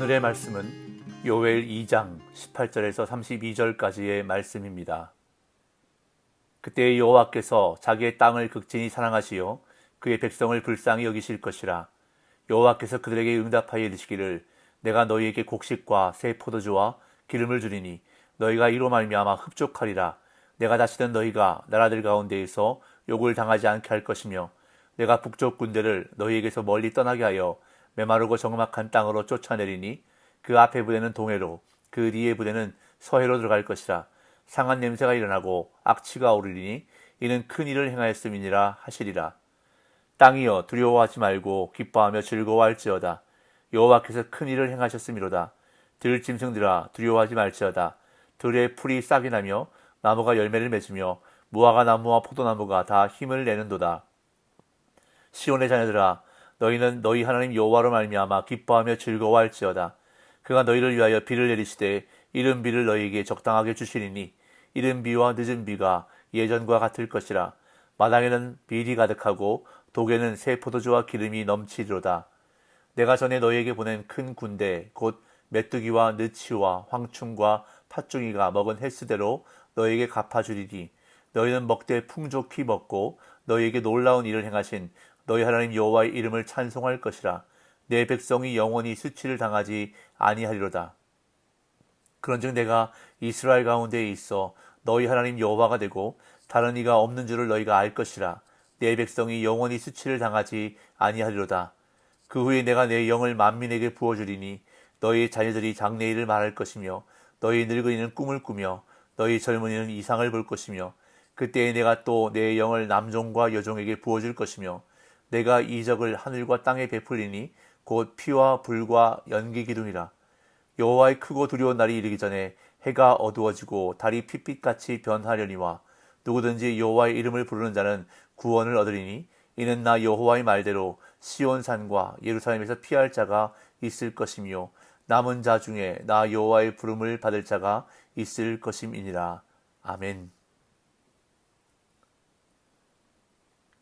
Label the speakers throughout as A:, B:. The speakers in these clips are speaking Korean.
A: 오늘의 말씀은 요엘 2장 18절에서 32절까지의 말씀입니다. 그때 여호와께서 자기의 땅을 극진히 사랑하시어 그의 백성을 불쌍히 여기실 것이라. 여호와께서 그들에게 응답하여 이르시기를 내가 너희에게 곡식과 새 포도주와 기름을 주리니 너희가 이로 말미암아 흡족하리라. 내가 다시는 너희가 나라들 가운데에서 욕을 당하지 않게 할 것이며 내가 북쪽 군대를 너희에게서 멀리 떠나게 하여 메마르고 적막한 땅으로 쫓아내리니 그 앞에 부대는 동해로 그 뒤에 부대는 서해로 들어갈 것이라. 상한 냄새가 일어나고 악취가 오르리니 이는 큰 일을 행하였음이니라 하시리라. 땅이여 두려워하지 말고 기뻐하며 즐거워할지어다. 여호와께서 큰 일을 행하셨음이로다. 들 짐승들아 두려워하지 말지어다. 들의 풀이 싹이 나며 나무가 열매를 맺으며 무화과 나무와 포도나무가 다 힘을 내는도다. 시온의 자녀들아 너희는 너희 하나님 여호와로 말미암아 기뻐하며 즐거워할지어다. 그가 너희를 위하여 비를 내리시되 이른 비를 너희에게 적당하게 주시리니 이른 비와 늦은 비가 예전과 같을 것이라. 마당에는 밀이 가득하고 독에는 새 포도주와 기름이 넘치리로다. 내가 전에 너희에게 보낸 큰 군대 곧 메뚜기와 느치와 황충과 팥중이가 먹은 횟수대로 너희에게 갚아주리니 너희는 먹되 풍족히 먹고 너희에게 놀라운 일을 행하신 너희 하나님 여호와의 이름을 찬송할 것이라. 내 백성이 영원히 수치를 당하지 아니하리로다. 그런즉 내가 이스라엘 가운데에 있어 너희 하나님 여호와가 되고 다른 이가 없는 줄을 너희가 알 것이라. 내 백성이 영원히 수치를 당하지 아니하리로다. 그 후에 내가 내 영을 만민에게 부어주리니 너희 자녀들이 장래일을 말할 것이며 너희 늙은이는 꿈을 꾸며 너희 젊은이는 이상을 볼 것이며 그때에 내가 또 내 영을 남종과 여종에게 부어줄 것이며 내가 이적을 하늘과 땅에 베풀리니 곧 피와 불과 연기 기둥이라. 여호와의 크고 두려운 날이 이르기 전에 해가 어두워지고 달이 핏빛같이 변하려니와 누구든지 여호와의 이름을 부르는 자는 구원을 얻으리니 이는 나 여호와의 말대로 시온산과 예루살렘에서 피할 자가 있을 것이며 남은 자 중에 나 여호와의 부름을 받을 자가 있을 것임이니라. 아멘.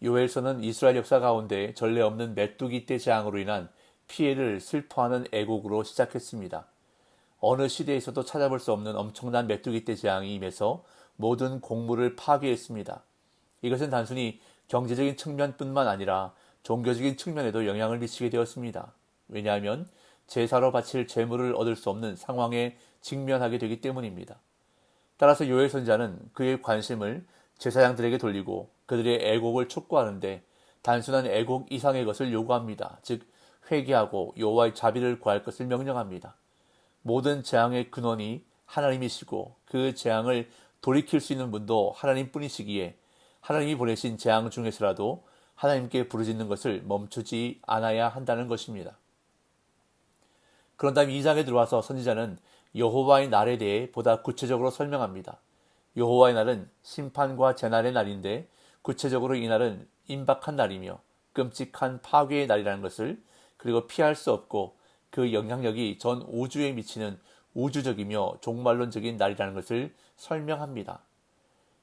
A: 요엘서는 이스라엘 역사 가운데 전례 없는 메뚜기 떼 재앙으로 인한 피해를 슬퍼하는 애곡으로 시작했습니다. 어느 시대에서도 찾아볼 수 없는 엄청난 메뚜기 떼 재앙이 임해서 모든 곡물을 파괴했습니다. 이것은 단순히 경제적인 측면뿐만 아니라 종교적인 측면에도 영향을 미치게 되었습니다. 왜냐하면 제사로 바칠 제물을 얻을 수 없는 상황에 직면하게 되기 때문입니다. 따라서 요엘 선지자는 그의 관심을 제사장들에게 돌리고 그들의 애곡을 촉구하는데 단순한 애곡 이상의 것을 요구합니다. 즉 회개하고 여호와의 자비를 구할 것을 명령합니다. 모든 재앙의 근원이 하나님이시고 그 재앙을 돌이킬 수 있는 분도 하나님뿐이시기에 하나님이 보내신 재앙 중에서라도 하나님께 부르짖는 것을 멈추지 않아야 한다는 것입니다. 그런 다음 2장에 들어와서 선지자는 여호와의 날에 대해 보다 구체적으로 설명합니다. 여호와의 날은 심판과 재난의 날인데 구체적으로 이 날은 임박한 날이며 끔찍한 파괴의 날이라는 것을, 그리고 피할 수 없고 그 영향력이 전 우주에 미치는 우주적이며 종말론적인 날이라는 것을 설명합니다.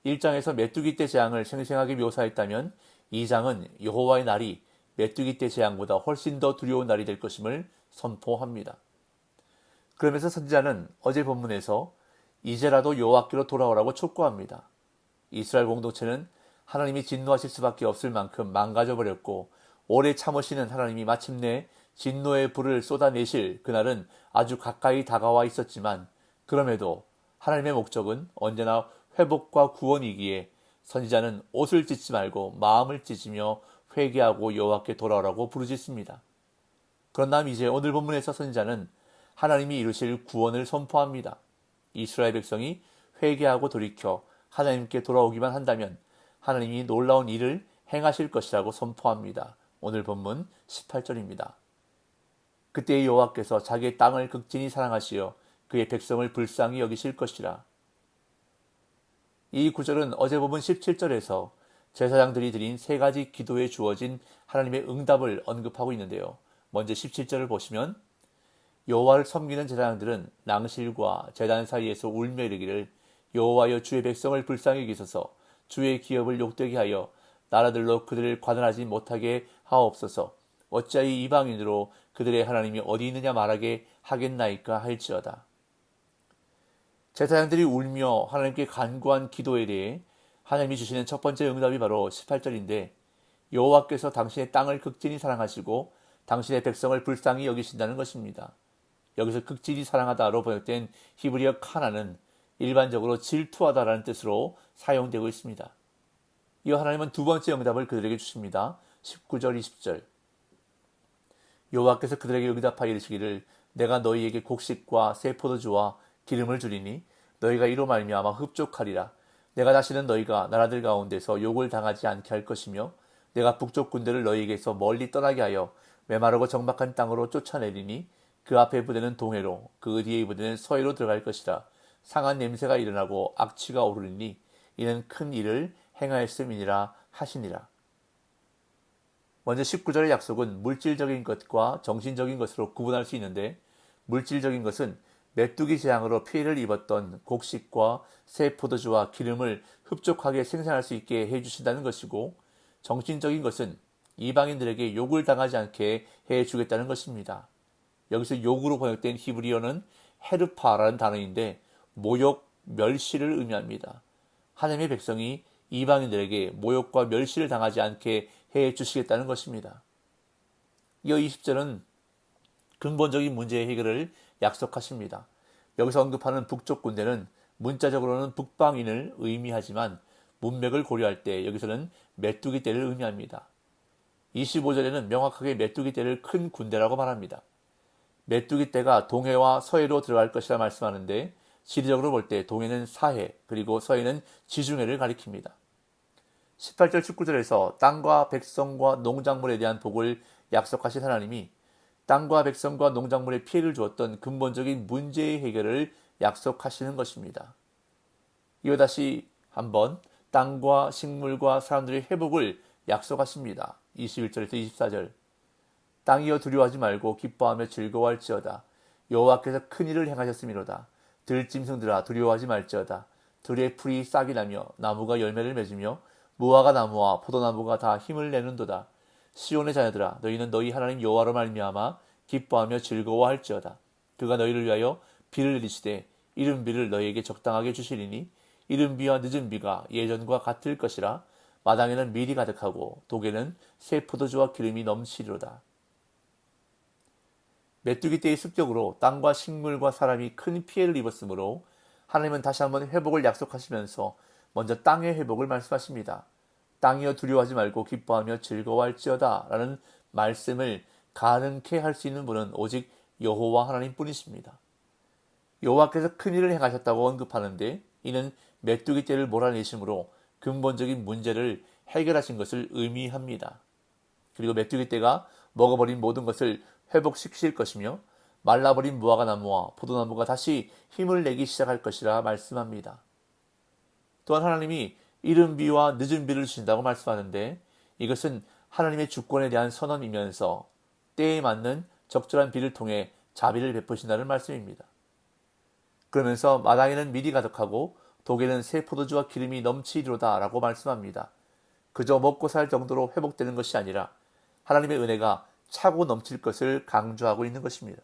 A: 1장에서 메뚜기 떼 재앙을 생생하게 묘사했다면 2장은 여호와의 날이 메뚜기 떼 재앙보다 훨씬 더 두려운 날이 될 것임을 선포합니다. 그러면서 선지자는 어제 본문에서 이제라도 여호와께로 돌아오라고 촉구합니다. 이스라엘 공동체는 하나님이 진노하실 수밖에 없을 만큼 망가져버렸고 오래 참으시는 하나님이 마침내 진노의 불을 쏟아내실 그날은 아주 가까이 다가와 있었지만 그럼에도 하나님의 목적은 언제나 회복과 구원이기에 선지자는 옷을 찢지 말고 마음을 찢으며 회개하고 여호와께 돌아오라고 부르짖습니다. 그런 다음 이제 오늘 본문에서 선지자는 하나님이 이루실 구원을 선포합니다. 이스라엘 백성이 회개하고 돌이켜 하나님께 돌아오기만 한다면 하나님이 놀라운 일을 행하실 것이라고 선포합니다. 오늘 본문 18절입니다. 그때 여호와께서 자기의 땅을 극진히 사랑하시어 그의 백성을 불쌍히 여기실 것이라. 이 구절은 어제 본문 17절에서 제사장들이 드린 세 가지 기도에 주어진 하나님의 응답을 언급하고 있는데요. 먼저 17절을 보시면 여호와를 섬기는 제사장들은 낭실과 제단 사이에서 울며 이르기를 여호와여 주의 백성을 불쌍히 여기소서, 주의 기업을 욕되게 하여 나라들로 그들을 관할하지 못하게 하옵소서. 어찌하여 이방인으로 그들의 하나님이 어디 있느냐 말하게 하겠나이까 할지어다. 제사장들이 울며 하나님께 간구한 기도에 대해 하나님이 주시는 첫 번째 응답이 바로 18절인데 여호와께서 당신의 땅을 극진히 사랑하시고 당신의 백성을 불쌍히 여기신다는 것입니다. 여기서 극진히 사랑하다로 번역된 히브리어 카나는 일반적으로 질투하다라는 뜻으로 사용되고 있습니다. 이어 하나님은 두 번째 응답을 그들에게 주십니다. 19절 20절 여호와께서 그들에게 응답하여 이르시기를 내가 너희에게 곡식과 새 포도주와 기름을 주리니 너희가 이로 말미암아 흡족하리라. 내가 다시는 너희가 나라들 가운데서 욕을 당하지 않게 할 것이며 내가 북쪽 군대를 너희에게서 멀리 떠나게 하여 메마르고 적막한 땅으로 쫓아내리니 그 앞에 부대는 동해로 그 뒤에 부대는 서해로 들어갈 것이라. 상한 냄새가 일어나고 악취가 오르니 이는 큰 일을 행하였음이니라 하시니라. 먼저 19절의 약속은 물질적인 것과 정신적인 것으로 구분할 수 있는데 물질적인 것은 메뚜기 재앙으로 피해를 입었던 곡식과 새 포도주와 기름을 흡족하게 생산할 수 있게 해주신다는 것이고 정신적인 것은 이방인들에게 욕을 당하지 않게 해주겠다는 것입니다. 여기서 욕으로 번역된 히브리어는 헤르파라는 단어인데 모욕, 멸시를 의미합니다. 하나님의 백성이 이방인들에게 모욕과 멸시를 당하지 않게 해주시겠다는 것입니다. 이어 20절은 근본적인 문제의 해결을 약속하십니다. 여기서 언급하는 북쪽 군대는 문자적으로는 북방인을 의미하지만 문맥을 고려할 때 여기서는 메뚜기 떼를 의미합니다. 25절에는 명확하게 메뚜기 떼를 큰 군대라고 말합니다. 메뚜기 떼가 동해와 서해로 들어갈 것이라 말씀하는데 지리적으로 볼 때 동해는 사해 그리고 서해는 지중해를 가리킵니다. 18절 19절에서 땅과 백성과 농작물에 대한 복을 약속하신 하나님이 땅과 백성과 농작물에 피해를 주었던 근본적인 문제의 해결을 약속하시는 것입니다. 이어 다시 한번 땅과 식물과 사람들의 회복을 약속하십니다. 21절에서 24절 땅이여 두려워하지 말고 기뻐하며 즐거워할지어다. 여호와께서 큰 일을 행하셨음이로다. 들짐승들아 두려워하지 말지어다. 들의 풀이 싹이 나며 나무가 열매를 맺으며 무화과 나무와 포도나무가 다 힘을 내는도다. 시온의 자녀들아 너희는 너희 하나님 여호와로 말미암아 기뻐하며 즐거워할지어다. 그가 너희를 위하여 비를 내리시되 이른 비를 너희에게 적당하게 주시리니 이른 비와 늦은 비가 예전과 같을 것이라. 마당에는 밀이 가득하고 독에는 새 포도주와 기름이 넘치리로다. 메뚜기 떼의 습격으로 땅과 식물과 사람이 큰 피해를 입었으므로 하나님은 다시 한번 회복을 약속하시면서 먼저 땅의 회복을 말씀하십니다. 땅이여 두려워하지 말고 기뻐하며 즐거워할지어다 라는 말씀을 가능케 할 수 있는 분은 오직 여호와 하나님뿐이십니다. 여호와께서 큰 일을 행하셨다고 언급하는데 이는 메뚜기 떼를 몰아내심으로 근본적인 문제를 해결하신 것을 의미합니다. 그리고 메뚜기 떼가 먹어버린 모든 것을 회복시킬 것이며 말라버린 무화과 나무와 포도나무가 다시 힘을 내기 시작할 것이라 말씀합니다. 또한 하나님이 이른 비와 늦은 비를 주신다고 말씀하는데 이것은 하나님의 주권에 대한 선언이면서 때에 맞는 적절한 비를 통해 자비를 베푸신다는 말씀입니다. 그러면서 마당에는 밀이 가득하고 독에는 새 포도주와 기름이 넘치리로다 라고 말씀합니다. 그저 먹고 살 정도로 회복되는 것이 아니라 하나님의 은혜가 차고 넘칠 것을 강조하고 있는 것입니다.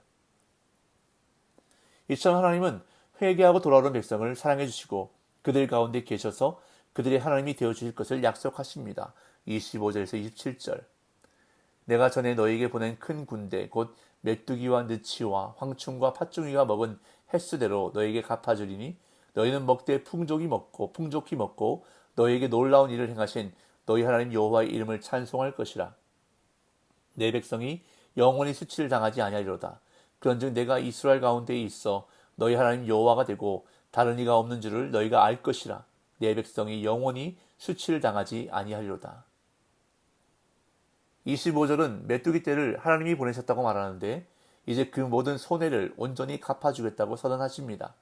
A: 이처럼 하나님은 회개하고 돌아오는 백성을 사랑해 주시고 그들 가운데 계셔서 그들의 하나님이 되어주실 것을 약속하십니다. 25절에서 27절 내가 전에 너희에게 보낸 큰 군대 곧 메뚜기와 느치와 황충과 팥중이가 먹은 횟수대로 너희에게 갚아주리니 너희는 먹되 풍족히 먹고 너희에게 놀라운 일을 행하신 너희 하나님 여호와의 이름을 찬송할 것이라. 내 백성이 영원히 수치를 당하지 아니하리로다. 그런즉 내가 이스라엘 가운데에 있어 너희 하나님 여호와가 되고 다른 이가 없는 줄을 너희가 알 것이라. 내 백성이 영원히 수치를 당하지 아니하리로다. 25절은 메뚜기 떼를 하나님이 보내셨다고 말하는데 이제 그 모든 손해를 온전히 갚아주겠다고 선언하십니다.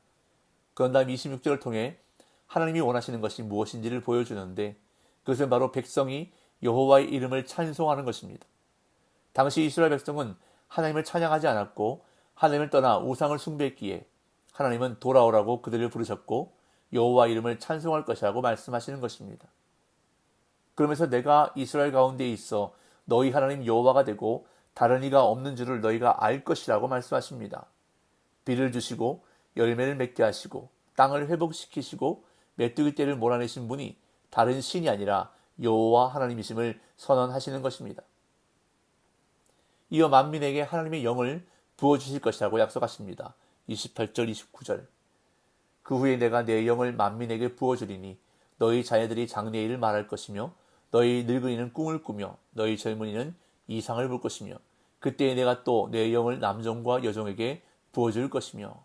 A: 그런 다음 26절을 통해 하나님이 원하시는 것이 무엇인지를 보여주는데 그것은 바로 백성이 여호와의 이름을 찬송하는 것입니다. 당시 이스라엘 백성은 하나님을 찬양하지 않았고 하나님을 떠나 우상을 숭배했기에 하나님은 돌아오라고 그들을 부르셨고 여호와 이름을 찬송할 것이라고 말씀하시는 것입니다. 그러면서 내가 이스라엘 가운데 있어 너희 하나님 여호와가 되고 다른 이가 없는 줄을 너희가 알 것이라고 말씀하십니다. 비를 주시고 열매를 맺게 하시고 땅을 회복시키시고 메뚜기 떼를 몰아내신 분이 다른 신이 아니라 여호와 하나님이심을 선언하시는 것입니다. 이어 만민에게 하나님의 영을 부어주실 것이라고 약속하십니다. 28절 29절. 그 후에 내가 내 영을 만민에게 부어주리니 너희 자녀들이 장래의 일을 말할 것이며 너희 늙은이는 꿈을 꾸며 너희 젊은이는 이상을 볼 것이며 그때에 내가 또 내 영을 남종과 여종에게 부어줄 것이며.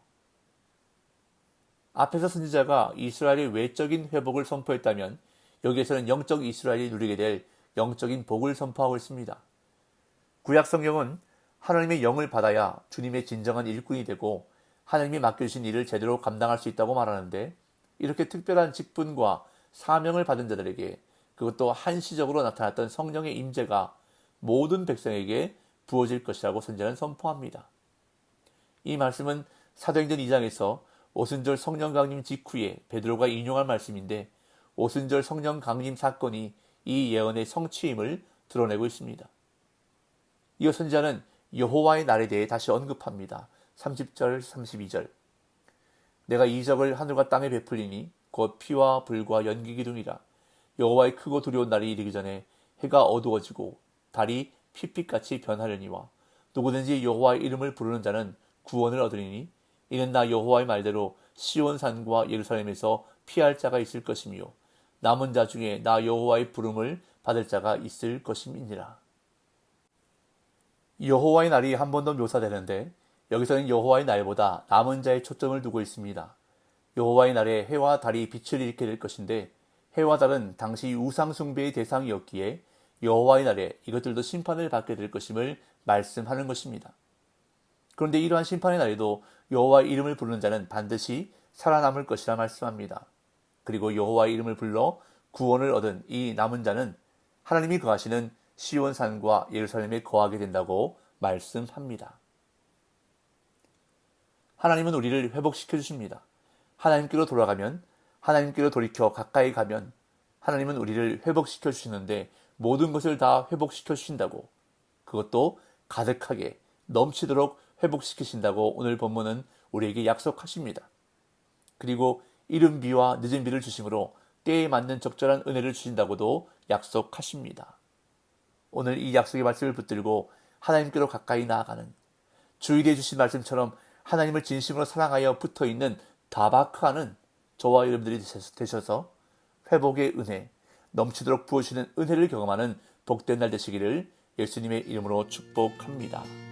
A: 앞에서 선지자가 이스라엘의 외적인 회복을 선포했다면 여기에서는 영적 이스라엘이 누리게 될 영적인 복을 선포하고 있습니다. 구약 성경은 하나님의 영을 받아야 주님의 진정한 일꾼이 되고 하나님이 맡겨주신 일을 제대로 감당할 수 있다고 말하는데, 이렇게 특별한 직분과 사명을 받은 자들에게, 그것도 한시적으로 나타났던 성령의 임재가 모든 백성에게 부어질 것이라고 선지자는 선포합니다. 이 말씀은 사도행전 2장에서 오순절 성령 강림 직후에 베드로가 인용한 말씀인데, 오순절 성령 강림 사건이 이 예언의 성취임을 드러내고 있습니다. 이어 선지자는 여호와의 날에 대해 다시 언급합니다. 30절 32절. 내가 이적을 하늘과 땅에 베풀리니 곧 피와 불과 연기 기둥이라. 여호와의 크고 두려운 날이 이르기 전에 해가 어두워지고 달이 핏빛같이 변하려니와 누구든지 여호와의 이름을 부르는 자는 구원을 얻으리니 이는 나 여호와의 말대로 시온산과 예루살렘에서 피할 자가 있을 것이며 남은 자 중에 나 여호와의 부름을 받을 자가 있을 것임이니라. 여호와의 날이 한 번 더 묘사되는데, 여기서는 여호와의 날보다 남은 자에 초점을 두고 있습니다. 여호와의 날에 해와 달이 빛을 잃게 될 것인데, 해와 달은 당시 우상 숭배의 대상이었기에 여호와의 날에 이것들도 심판을 받게 될 것임을 말씀하는 것입니다. 그런데 이러한 심판의 날에도 여호와의 이름을 부르는 자는 반드시 살아남을 것이라 말씀합니다. 그리고 여호와의 이름을 불러 구원을 얻은 이 남은 자는 하나님이 거하시는 시온산과 예루살렘에 거하게 된다고 말씀합니다. 하나님은 우리를 회복시켜 주십니다. 하나님께로 돌아가면, 하나님께로 돌이켜 가까이 가면 하나님은 우리를 회복시켜 주시는데 모든 것을 다 회복시켜 주신다고, 그것도 가득하게 넘치도록 회복시키신다고 오늘 본문은 우리에게 약속하십니다. 그리고 이른 비와 늦은 비를 주심으로 때에 맞는 적절한 은혜를 주신다고도 약속하십니다. 오늘 이 약속의 말씀을 붙들고 하나님께로 가까이 나아가는, 주일에 주신 말씀처럼 하나님을 진심으로 사랑하여 붙어있는 다바크하는 저와 여러분들이 되셔서 회복의 은혜, 넘치도록 부어주시는 은혜를 경험하는 복된 날 되시기를 예수님의 이름으로 축복합니다.